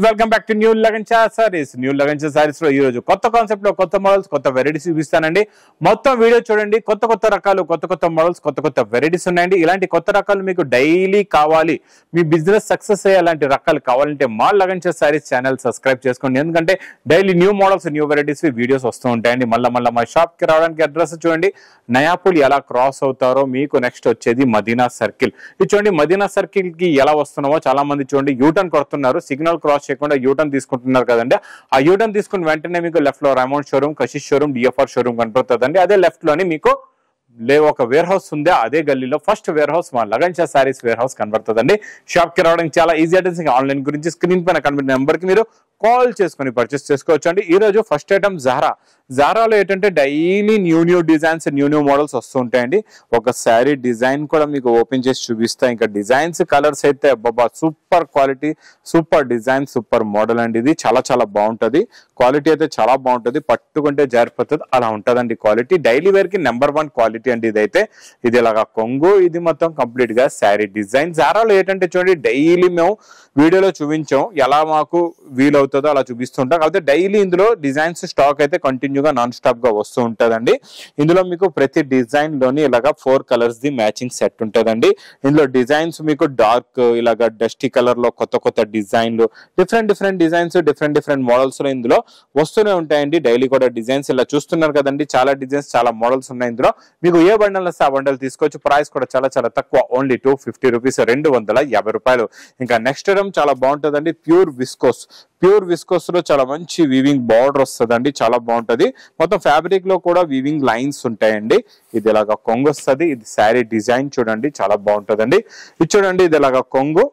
Welcome back to new Lagancha sarees. New Lagancha sarees లో ఈ రోజు కొత్త కాన్సెప్ట్ లో కొత్త మోడల్స్ కొత్త వెరైటీస్ చూపిస్తానండి. మొత్తం వీడియో చూడండి. కొత్త కొత్త రకాలు కొత్త మోడల్స్ కొత్త వెరైటీస్ ఉన్నాయండి. ఇలాంటి కొత్త రకాలు మీకు డైలీ కావాలి, మీ బిజినెస్ సక్సెస్ అయ్యే అలాంటి రకాలు కావాలంటే మా లగన్చా సారీస్ ఛానల్ సబ్స్క్రైబ్ చేసుకోండి. ఎందుకంటే daily new models new varieties videos వస్తూ ఉంటాయండి. మళ్ళీ మా షాప్ కి రావడానికి అడ్రస్ చూడండి. నయాపుల్ ఎలా క్రాస్ అవుతారో మీకు నెక్స్ట్ వచ్చేది మదీనా సర్కిల్. ఇది చూడండి, మదీనా సర్కిల్ కి ఎలా వస్తున్నామో చాలా మంది చూడండి యూటర్న్ కొడుతున్నారు, సిగ్నల్ క్రాస్ చేయకుండా యూటర్న్ తీసుకుంటున్నారు కదండి. ఆ యూటర్న్ తీసుకుని వెంటనే మీకు లెఫ్ట్ లో Ramount showroom, Kashish showroom, DFR showroom కనపడుతుందండి. అదే లెఫ్ట్ లోని మీకు ఒక వేర్ హౌస్ ఉంది. అదే గల్లీలో ఫస్ట్ వేర్ హౌస్ మా లగన్చా సారీస్ వేర్ హౌస్ కనబడుతుందండి. షాప్ కి రావడానికి చాలా ఈజీ అడ్రస్. ఆన్లైన్ గురించి స్క్రీన్ పైన కనిపించిన నెంబర్ కి మీరు కాల్ చేసుకుని పర్చేస్ చేసుకోవచ్చు అండి. ఈ రోజు ఫస్ట్ ఐటమ్ జారాలో ఏంటంటే daily new designs new models వస్తూ ఉంటాయండి. ఒక శారీ డిజైన్ కూడా మీకు ఓపెన్ చేసి చూపిస్తా. ఇంకా డిజైన్స్ కలర్స్ అయితే బాబా super quality, super design, super model అండి. ఇది చాలా బాగుంటది. క్వాలిటీ అయితే చాలా బాగుంటది, పట్టుకుంటే జారిపోతుంది అలా ఉంటదండి క్వాలిటీ. డైలీ వేర్ కి నెంబర్ 1 క్వాలిటీ అండి ఇదైతే. ఇది ఇలాగా కొంగు, ఇది మొత్తం కంప్లీట్ గా శారీ డిజైన్. జారాలో ఏంటంటే చూడండి డైలీ మేము వీడియోలో చూపించాం, ఎలా మాకు వీలవుతుందో అలా చూపిస్తుంటాం. కాబట్టి డైలీ ఇందులో డిజైన్స్ స్టాక్ అయితే కంటిన్యూగా నాన్ స్టాప్ గా వస్తూ ఉంటదండి. ఇందులో మీకు ప్రతి డిజైన్ లోని ఇలాగా 4 కలర్స్ ది మ్యాచింగ్ సెట్ ఉంటదండి. ఇందులో డిజైన్స్ మీకు డార్క్, ఇలాగా డస్టీ కలర్ లో కొత్త డిజైన్లు, డిఫరెంట్ డిజైన్స్, డిఫరెంట్ మోడల్స్ లో ఇందులో వస్తూనే ఉంటాయండి. డైలీ కూడా డిజైన్స్ ఇలా చూస్తున్నారు కదండి. చాలా డిజైన్స్, చాలా మోడల్స్ ఉన్నాయి ఇందులో. మీకు ఏ బండల్ వస్తే ఆ బండల్ తీసుకోవచ్చు. ప్రైస్ కూడా చాలా తక్కువ, ఓన్లీ 250 రూపీస్, 250 రూపాయలు. ఇంకా నెక్స్ట్ ఐటమ్ చాలా బాగుంటుందండి. ప్యూర్ విస్కోస్ లో చాలా మంచి వీవింగ్ బార్డర్ వస్తుందండి. చాలా బాగుంటది. మొత్తం ఫ్యాబ్రిక్ లో కూడా వీవింగ్ లైన్స్ ఉంటాయండి. ఇది ఇలాగా కొంగు వస్తుంది. ఇది శారీ డిజైన్ చూడండి, చాలా బాగుంటదండి. ఇది చూడండి, ఇది ఇలాగా కొంగు,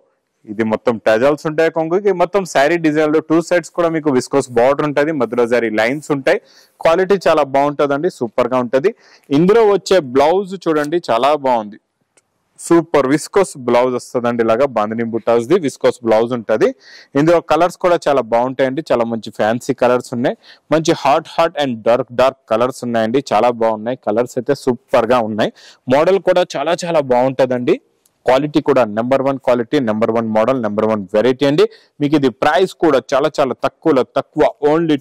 ఇది మొత్తం టజల్స్ ఉంటాయి కొంగుకి. మొత్తం శారీ డిజైన్ లో 2 సైడ్స్ కూడా మీకు విస్కోస్ బార్డర్ ఉంటుంది, మధ్యలో జరీ లైన్స్ ఉంటాయి. క్వాలిటీ చాలా బాగుంటదండి, సూపర్ గా ఉంటది. ఇందులో వచ్చే బ్లౌజ్ చూడండి, చాలా బాగుంది. సూపర్ విస్కోస్ బ్లౌజ్ వస్తుందండి. ఇలాగా బాందిని బుట్టాస్ ది విస్కోస్ బ్లౌజ్ ఉంటది. ఇందులో కలర్స్ కూడా చాలా బాగుంటాయండి. చాలా మంచి ఫ్యాన్సీ కలర్స్ ఉన్నాయి. మంచి హాట్ అండ్ డార్క్ కలర్స్ ఉన్నాయండి. చాలా బాగున్నాయి. కలర్స్ అయితే సూపర్ గా ఉన్నాయి. మోడల్ కూడా చాలా బాగుంటదండి. క్వాలిటీ కూడా number 1 quality, number 1 model, number 1 variety అండి. మీకు ఇది ప్రైస్ కూడా చాలా తక్కువ, ఓన్లీ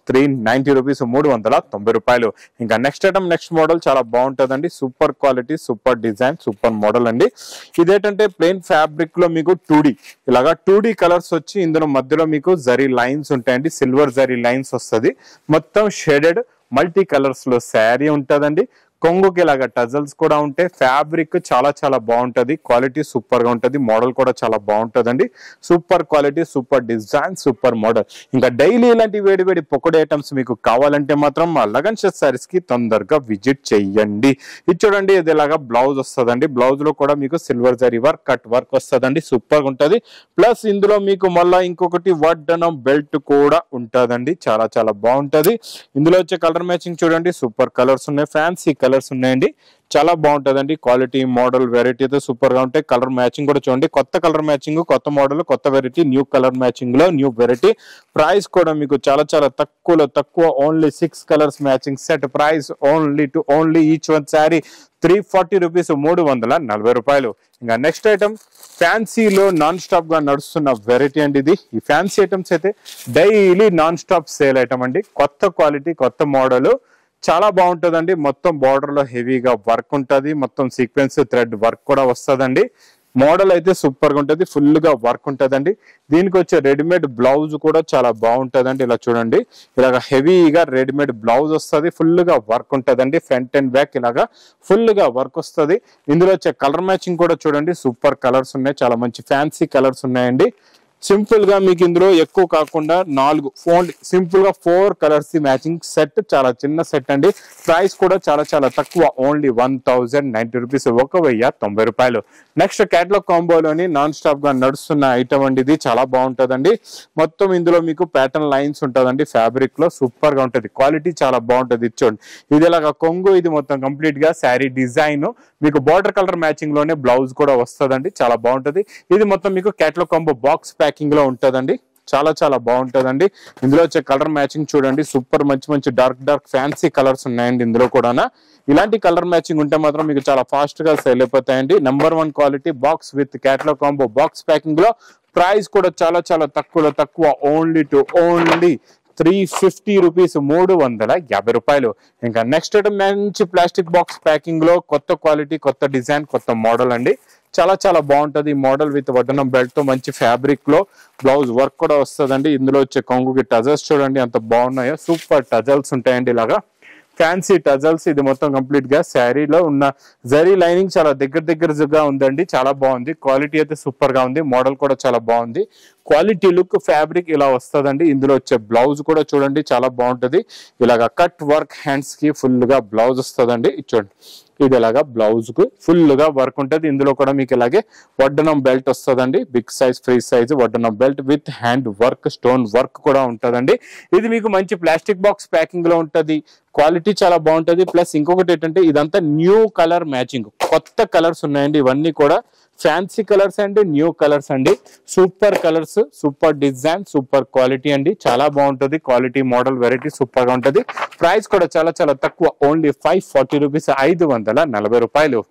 390 రూపీస్, 390 రూపాయలు. ఇంకా నెక్స్ట్ ఐటమ్, నెక్స్ట్ మోడల్ చాలా బాగుంటుందండి. Super quality, super design, super model అండి. ఇదేంటంటే ప్లెయిన్ ఫ్యాబ్రిక్ లో మీకు 2D కలర్స్ వచ్చి ఇందులో మధ్యలో మీకు జరీ లైన్స్ ఉంటాయండి. సిల్వర్ జరీ లైన్స్ వస్తుంది. మొత్తం షేడెడ్ మల్టీ కలర్స్ లో శారీ ఉంటుందండి. కొంగుకి ఇలాగా టజల్స్ కూడా ఉంటాయి. ఫ్యాబ్రిక్ చాలా బాగుంటది. క్వాలిటీ సూపర్ గా ఉంటది. మోడల్ కూడా చాలా బాగుంటదండి. Super quality, super design, super model. ఇంకా డైలీ ఇలాంటి వేడి పొక్కడి ఐటమ్స్ మీకు కావాలంటే మాత్రం మా లగన్చా సారీస్ కి తొందరగా విజిట్ చెయ్యండి. ఇది చూడండి, ఇది ఇలాగా బ్లౌజ్ వస్తుందండి. బ్లౌజ్ లో కూడా మీకు సిల్వర్ జరీ కట్ వర్క్ వస్తుందండి. సూపర్ గా ఉంటది. ప్లస్ ఇందులో మీకు మళ్ళా ఇంకొకటి వడ్డనం బెల్ట్ కూడా ఉంటదండి. చాలా బాగుంటది. ఇందులో వచ్చే కలర్ మ్యాచింగ్ చూడండి, సూపర్ కలర్స్ ఉన్నాయి, ఫ్యాన్సీ కలర్స్ ఉన్నాయండి. చాలా బాగుంటదండి. క్వాలిటీ, మోడల్, వెరైటీ అయితే సూపర్ గా ఉంటాయి. కలర్ మ్యాచింగ్ కూడా చూడండి, కొత్త కలర్ మ్యాచింగ్, కొత్త మోడల్, కొత్త వెరైటీ, న్యూ కలర్ మ్యాచింగ్ లో న్యూ వెరైటీ. ప్రైస్ కూడా మీకు చాలా తక్కువ, only 6 colours matching set. Price only each one sari 340 rupees, 340 రూపాయలు. ఇంకా నెక్స్ట్ ఐటమ్ ఫ్యాన్సీలో నాన్ స్టాప్ గా నడుస్తున్న వెరైటీ అండి ఇది. ఈ ఫ్యాన్సీ ఐటమ్స్ అయితే daily non stop sale item అండి. కొత్త క్వాలిటీ, కొత్త మోడల్, చాలా బాగుంటదండి. మొత్తం బార్డర్ లో హెవీగా వర్క్ ఉంటది. మొత్తం సీక్వెన్స్ థ్రెడ్ వర్క్ కూడా వస్తుందండి. మోడల్ అయితే సూపర్ గా ఉంటది. ఫుల్ గా వర్క్ ఉంటదండి. దీనికి వచ్చే రెడీమేడ్ బ్లౌజ్ కూడా చాలా బాగుంటదండి. ఇలా చూడండి, ఇలాగా హెవీగా రెడీమేడ్ బ్లౌజ్ వస్తుంది. ఫుల్ గా వర్క్ ఉంటదండి. ఫ్రంట్ అండ్ బ్యాక్ ఇలాగా ఫుల్ గా వర్క్ వస్తుంది. ఇందులో వచ్చే కలర్ మ్యాచింగ్ కూడా చూడండి, సూపర్ కలర్స్ ఉన్నాయి. చాలా మంచి ఫ్యాన్సీ కలర్స్ ఉన్నాయండి. సింపుల్ గా మీకు ఇందులో ఎక్కువ కాకుండా 4 కలర్స్ మ్యాచింగ్ సెట్. చాలా చిన్న సెట్ అండి. ప్రైస్ కూడా చాలా తక్కువ, ఓన్లీ 1090 రూపీస్, 1090 రూపాయలు. నెక్స్ట్ క్యాటలాగ్ కాంబోలోని నాన్ స్టాప్ గా నడుస్తున్న ఐటమ్ అండి ఇది. చాలా బాగుంటదండి. మొత్తం ఇందులో మీకు ప్యాటర్న్ లైన్స్ ఉంటదండి. ఫ్యాబ్రిక్ లో సూపర్ గా ఉంటది. క్వాలిటీ చాలా బాగుంటది. చూడండి, ఇది ఇలాగా కొంగు, ఇది మొత్తం కంప్లీట్ గా శారీ డిజైన్. మీకు బార్డర్ కలర్ మ్యాచింగ్ లోనే బ్లౌజ్ కూడా వస్తుందండి. చాలా బాగుంటది. ఇది మొత్తం మీకు క్యాటలాగ్ కాంబో బాక్స్ ప్యాకింగ్ లో ఉంటదండి. చాలా చాలా బాగుంటుందండి. ఇందులో వచ్చే కలర్ మ్యాచింగ్ చూడండి, సూపర్ మంచి మంచి డార్క్ ఫ్యాన్సీ కలర్స్ ఉన్నాయండి ఇందులో కూడా. ఇలాంటి కలర్ మ్యాచింగ్ ఉంటే మాత్రం మీకు చాలా ఫాస్ట్ గా సేల్ అయిపోతాయండి. Number 1 quality box with catalogue combo box packing లో. ప్రైస్ కూడా చాలా చాలా తక్కువ, ఓన్లీ 350 రూపీస్, 350 రూపాయలు. ఇంకా నెక్స్ట్ మంచి ప్లాస్టిక్ బాక్స్ ప్యాకింగ్ లో కొత్త క్వాలిటీ, కొత్త డిజైన్, కొత్త మోడల్ అండి. చాలా చాలా బాగుంటది ఈ మోడల్ విత్ వడ్డనం బెల్ట్ తో మంచి ఫ్యాబ్రిక్ లో బ్లౌజ్ వర్క్ కూడా వస్తుందండి. ఇందులో వచ్చే కొంగుకి టజల్స్ చూడండి ఎంత బాగున్నాయో, సూపర్ టజల్స్ ఉంటాయండి ఇలాగా ఫ్యాన్సీ టజల్స్. ఇది మొత్తం కంప్లీట్ గా శారీలో ఉన్న జరీ లైనింగ్ చాలా దగ్గరగా ఉందండి, చాలా బాగుంది. క్వాలిటీ అయితే సూపర్ గా ఉంది, మోడల్ కూడా చాలా బాగుంది. క్వాలిటీ లుక్ ఫ్యాబ్రిక్ ఇలా వస్తుందండి. ఇందులో వచ్చే బ్లౌజ్ కూడా చూడండి చాలా బాగుంటది. ఇలాగా కట్ వర్క్ హ్యాండ్స్ కి ఫుల్ గా బ్లౌజ్ వస్తుందండి. చూడండి ఇది ఇలాగా బ్లౌజ్ కు ఫుల్ గా వర్క్ ఉంటది. ఇందులో కూడా మీకు ఇలాగే వడ్డనం బెల్ట్ వస్తుందండి, బిగ్ సైజ్ ఫ్రీ సైజ్ వడ్డనం belt with hand work, stone work కూడా ఉంటదండి. ఇది మీకు మంచి ప్లాస్టిక్ బాక్స్ ప్యాకింగ్ లో ఉంటది, క్వాలిటీ చాలా బాగుంటది. ప్లస్ ఇంకొకటి ఏంటంటే ఇదంతా న్యూ కలర్ మ్యాచింగ్, కొత్త కలర్స్ ఉన్నాయండి. ఇవన్నీ కూడా ఫ్యాన్సీ కలర్స్ అండి, న్యూ కలర్స్ అండి, super colours, super design, super quality అండి. చాలా బాగుంటది, క్వాలిటీ మోడల్ వెరైటీ సూపర్ గా ఉంటది. ప్రైస్ కూడా చాలా చాలా తక్కువ, ఓన్లీ 540 రూపీస్, 540 రూపాయలు.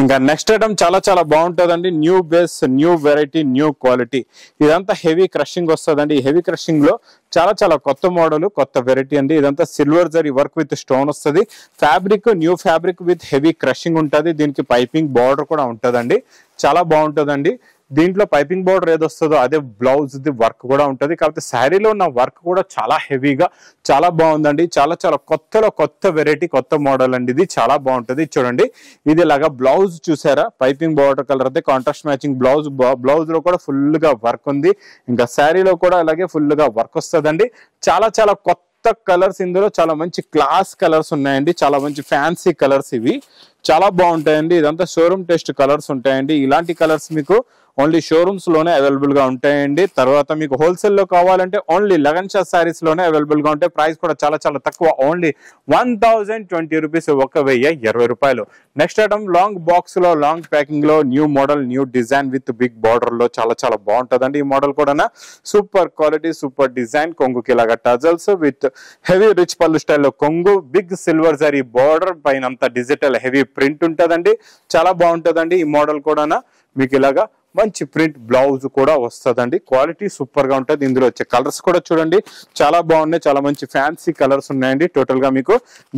ఇంకా నెక్స్ట్ ఐటమ్ చాలా చాలా బాగుంటుందండి. New base, new variety, new quality. ఇదంతా హెవీ క్రషింగ్ వస్తుందండి. ఈ హెవీ క్రషింగ్ లో చాలా చాలా కొత్త మోడల్, కొత్త వెరైటీ అండి. ఇదంతా సిల్వర్ జరీ వర్క్ విత్ స్టోన్ వస్తుంది. Fabric new fabric with heavy crushing ఉంటుంది. దీనికి పైపింగ్ బార్డర్ కూడా ఉంటుందండి, చాలా బాగుంటుందండి. దీంట్లో పైపింగ్ బార్డర్ ఏది వస్తుందో అదే బ్లౌజ్ ది వర్క్ కూడా ఉంటది. కాకపోతే శారీలో ఉన్న వర్క్ కూడా చాలా హెవీగా చాలా బాగుందండి. చాలా చాలా కొత్త వెరైటీ, కొత్త మోడల్ అండి. ఇది చాలా బాగుంటది. చూడండి ఇది ఇలాగా బ్లౌజ్ చూసారా, పైపింగ్ బార్డర్ కలర్ అయితే కాంట్రాస్ట్ మ్యాచింగ్ బ్లౌజ్. బ్లౌజ్ లో కూడా ఫుల్ గా వర్క్ ఉంది. ఇంకా శారీలో కూడా అలాగే ఫుల్ గా వర్క్ వస్తుందండి. చాలా చాలా కొత్త కలర్స్, ఇందులో చాలా మంచి క్లాస్ కలర్స్ ఉన్నాయండి, చాలా మంచి ఫ్యాన్సీ కలర్స్. ఇవి చాలా బాగుంటాయండి. ఇదంతా షోరూమ్ టెస్ట్ కలర్స్ ఉంటాయండి. ఇలాంటి కలర్స్ మీకు ఓన్లీ షోరూమ్స్ లోనే అవైలబుల్ గా ఉంటాయండి. తర్వాత మీకు హోల్సేల్ లో కావాలంటే ఓన్లీ లగన్షా సారీస్ లోనే అవైలబుల్ గా ఉంటాయి. ప్రైస్ కూడా చాలా చాలా తక్కువ, ఓన్లీ 1020 రూపీస్, 1020 రూపాయలు. నెక్స్ట్ ఐటమ్ లాంగ్ బాక్స్ లో, లాంగ్ ప్యాకింగ్ లో, new model, new design with big border లో చాలా చాలా బాగుంటదండి. ఈ మోడల్ కూడా సూపర్ క్వాలిటీ, సూపర్ డిజైన్. కొంగుకి ఇలాగా టజల్స్ విత్ హెవీ రిచ్ పళ్ళు స్టైల్లో కొంగు, బిగ్ సిల్వర్ జరీ బార్డర్, పైన అంతా డిజిటల్ హెవీ ప్రింట్ ఉంటదండి. చాలా బాగుంటదండి ఈ మోడల్ కూడా. మీకు ఇలాగా మంచి ప్రింట్ బ్లౌజ్ కూడా వస్తుందండి. క్వాలిటీ సూపర్ గా ఉంటుంది. ఇందులో వచ్చే కలర్స్ కూడా చూడండి చాలా బాగున్నాయి, చాలా మంచి ఫ్యాన్సీ కలర్స్ ఉన్నాయండి. టోటల్ గా మీకు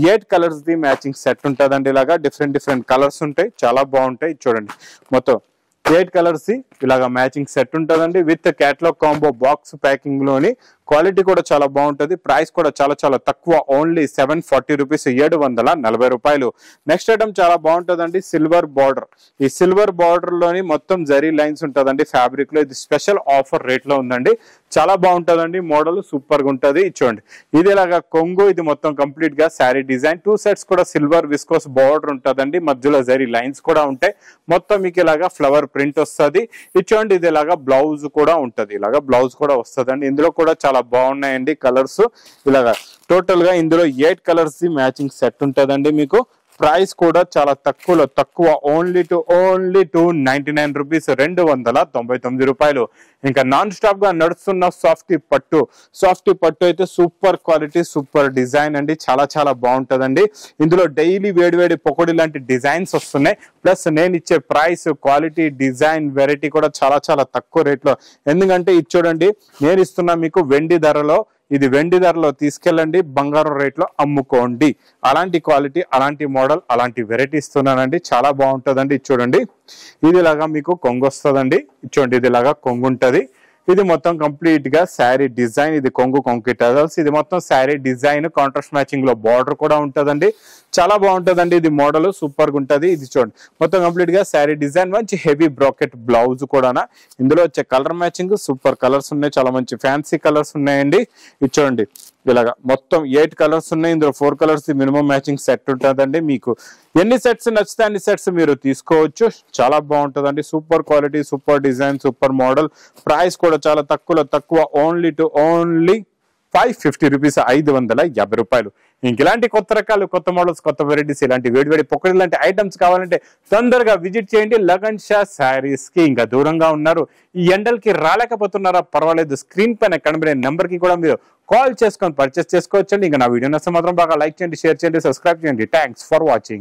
8 కలర్స్ ది మ్యాచింగ్ సెట్ ఉంటుందండి. ఇలాగా డిఫరెంట్ కలర్స్ ఉంటాయి, చాలా బాగుంటాయి. చూడండి మొత్తం 8 కలర్స్ ఇలాగా మ్యాచింగ్ సెట్ ఉంటుందండి with catalogue combo box packing లోని. క్వాలిటీ కూడా చాలా బాగుంటుంది. ప్రైస్ కూడా చాలా చాలా తక్కువ, ఓన్లీ 740 రూపీస్, 740 రూపాయలు. నెక్స్ట్ ఐటమ్ చాలా బాగుంటుందండి, సిల్వర్ బార్డర్. ఈ సిల్వర్ బార్డర్ లోని మొత్తం జరీ లైన్స్ ఉంటుందండి ఫ్యాబ్రిక్ లో. ఇది స్పెషల్ ఆఫర్ రేట్ లో ఉందండి. చాలా బాగుంటుందండి, మోడల్ సూపర్ గా ఉంటుంది. చూడండి ఇది ఇలాగా కొంగు, ఇది మొత్తం కంప్లీట్ గా శారీ డిజైన్. 2 సెట్స్ కూడా సిల్వర్ విస్కోస్ బార్డర్ ఉంటుందండి, మధ్యలో జరీ లైన్స్ కూడా ఉంటాయి. మొత్తం మీకు ఇలాగా ఫ్లవర్ ప్రింట్ వస్తుంది. ఇది చూడండి ఇది ఇలాగా బ్లౌజ్ కూడా ఉంటది, ఇలాగా బ్లౌజ్ కూడా వస్తుందండి. ఇందులో కూడా చాలా బాగున్నాయండి కలర్స్. ఇలాగా టోటల్ గా ఇందులో 8 కలర్స్ మ్యాచింగ్ సెట్ ఉంటుందండి మీకు. ప్రైస్ కూడా చాలా తక్కువ, ఓన్లీ 299 రూపీస్, 299 రూపాయలు. ఇంకా నాన్ స్టాప్ గా నడుస్తున్న సాఫ్టీ పట్టు అయితే సూపర్ క్వాలిటీ, సూపర్ డిజైన్ అండి. చాలా చాలా బాగుంటదండి. ఇందులో డైలీ వేడి పొకోడి లాంటి డిజైన్స్ వస్తున్నాయి. ప్లస్ నేను ఇచ్చే ప్రైస్, క్వాలిటీ, డిజైన్, వెరైటీ కూడా చాలా చాలా తక్కువ రేట్ లో. ఎందుకంటే ఇది చూడండి నేను ఇస్తున్నా మీకు వెండి ధరలో. ఇది వెండి ధరలో తీసుకెళ్ళండి, బంగారం రేట్ లో అమ్ముకోండి. అలాంటి క్వాలిటీ, అలాంటి మోడల్, అలాంటి వెరైటీ ఇస్తున్నానండి. చాలా బాగుంటుందండి. చూడండి ఇది ఇలాగా మీకు కొంగు వస్తుందండి. చూడండి ఇది ఇలాగా కొంగు ఉంటది. ఇది మొత్తం కంప్లీట్ గా శారీ డిజైన్. ఇది కొంగు టజల్స్. ఇది మొత్తం శారీ డిజైన్, కాంట్రాస్ట్ మ్యాచింగ్ లో బార్డర్ కూడా ఉంటదండి. చాలా బాగుంటదండి. ఇది మోడల్ సూపర్ గా ఉంటది. ఇది చూడండి మొత్తం కంప్లీట్ గా శారీ డిజైన్, మంచి హెవీ బ్రాకెట్ బ్లౌజ్ కూడా. ఇందులో వచ్చే కలర్ మ్యాచింగ్ సూపర్ కలర్స్ ఉన్నాయి, చాలా మంచి ఫ్యాన్సీ కలర్స్ ఉన్నాయండి. ఇది చూడండి ఇలాగా మొత్తం 8 కలర్స్ ఉన్నాయి. ఇందులో 4 కలర్స్ మినిమం మ్యాచింగ్ సెట్ ఉంటుందండి. మీకు ఎన్ని సెట్స్ నచ్చితే అన్ని సెట్స్ మీరు తీసుకోవచ్చు. చాలా బాగుంటుందండి. Super quality, super design, super model. Price కూడా చాలా తక్కువ, ఓన్లీ 550 రూపీస్, 550 రూపాయలు. ఇలాంటి కొత్త రకాలు, కొత్త మోడల్స్, కొత్త వెరైటీస్, ఇలాంటి వేడి పొక్కడి లాంటి ఐటమ్స్ కావాలంటే తొందరగా విజిట్ చేయండి లగన్ షా శారీస్ కి. ఇంకా దూరంగా ఉన్నారు, ఈ ఎండలకి రాలేకపోతున్నారా, పర్వాలేదు, స్క్రీన్ పైన కనబడే నెంబర్ కి కూడా మీరు కాల్ చేసుకొని పర్చేస్ చేసుకోవచ్చండి. ఇంకా నా వీడియో నచ్చితే మాత్రం బాగా లైక్ చేయండి, షేర్ చేయండి, సబ్స్క్రైబ్ చేయండి. Thanks for watching.